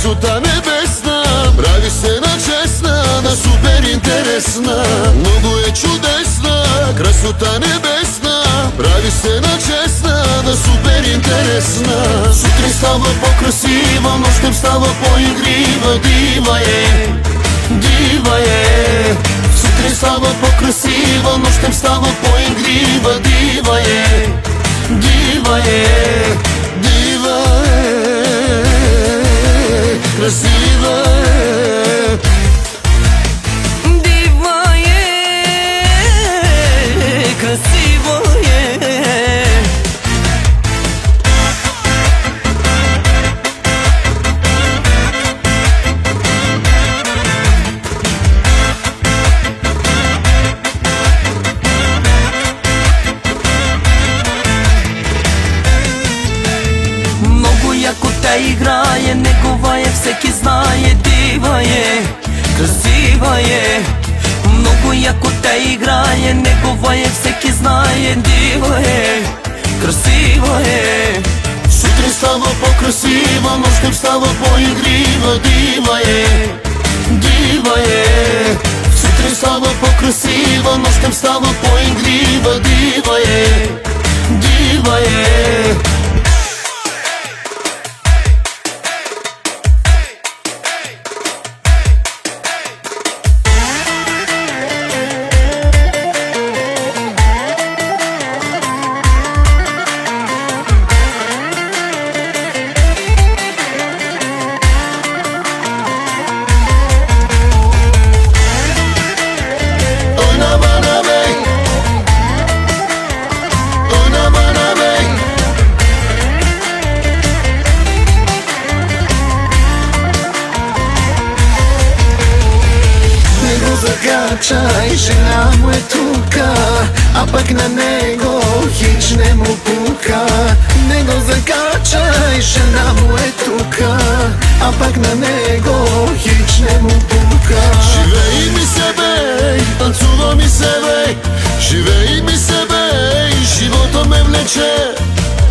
красота небесна, прави се на честна, на супер интересна. Много е чудесна, красота небесна, прави се на честна, на супер интересна. Сутрин става по-красива, нощем става по-игрива. Дива е, дива е. Сутрин става по-красива, нощем става по-игрива. Дива е, дива е, дива е, красива е. Дива е, красиво е. Много яко тя играе, негова е, всеки знае. Дива е, красива е. Много яко тя играе, негова е, всеки знае. Дива е, красива е. Сутрин става по-красива, нощем става по-игрива. Дива е, дива е. Сутрин става по-красива, нощем става по-игрива. Дива е, дива е. Закачай, жена му е тука, а пък на него хич не му пука. Не го закачай, жена му е тука, а пък на него хич не му пука. Живей ми се бей, танцува ми се бей, живей ми се бей, живота ме влече.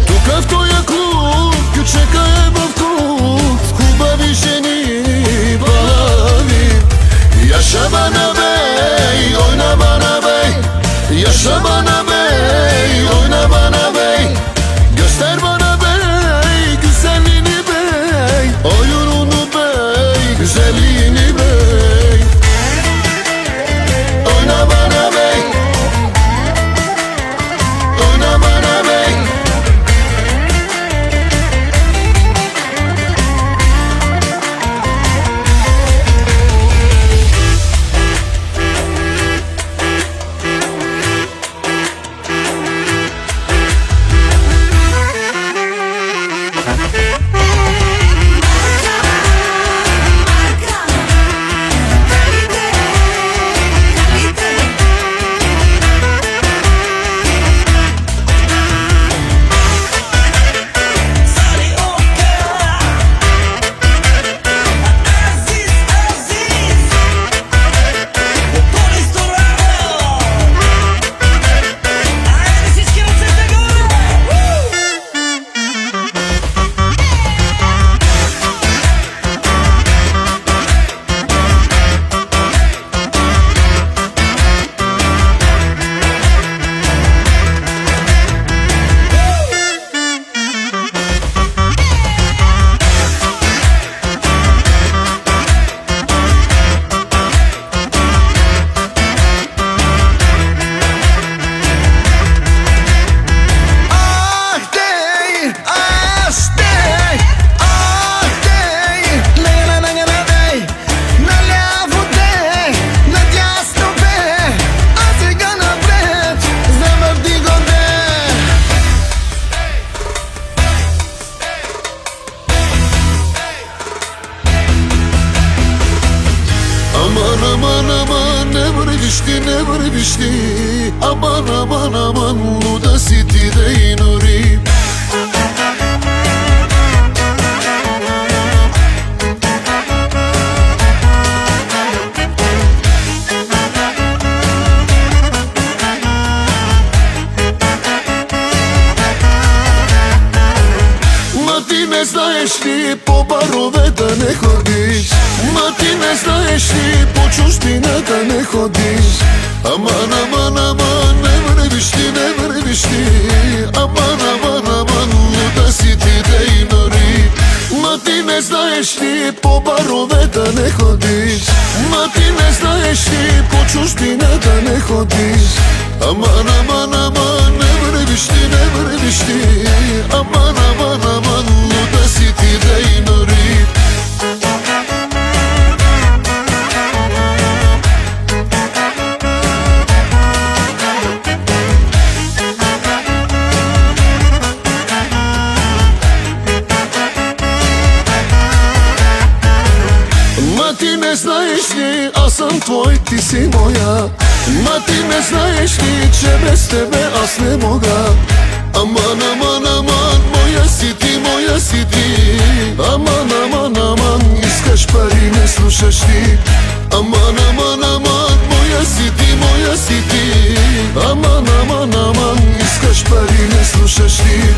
Тука в тоя клуб, кючека е в клуб, хубави жени, балави. Yaşa bana bey, oyna bana bey. Yaşa bana bey, oyna bana bey. Göster bana bey, güzelliğini bey. Oyununu bey, güzelliğini bey. Oyna bana bey, oyna bana bey. ne vişti. Aman aman aman Luda City'de inuri. Ma ti ne znaš ли по барове да не ходиш? Ма ти не знаеш ли по чужбина да не ходиш? Аман, аман, аман, не вървиш ли, не вървиш ли? Аман, аман, аман, луда си ти дейнори. Ма ти не знаеш ли по барове да не ходиш? Ма ти не знаеш ли по чужбина да не ходиш? Аман, аман, аман, не вървиш ли, не вървиш ли? Аман, аман, аман, луда си ти дейнори. Ти не знаеш ли, аз съм твой, ти си моя. Ма ти не знаеш ли, че без тебе аз не мога. Аман, аман, аман, моя си ти, моя си ти. Аман, аман, аман, искаш пари, не слушаш ли? Аман, аман, аман, моя си ти, моя си ти. Аман, аман, аман, искаш пари, не слушаш ли?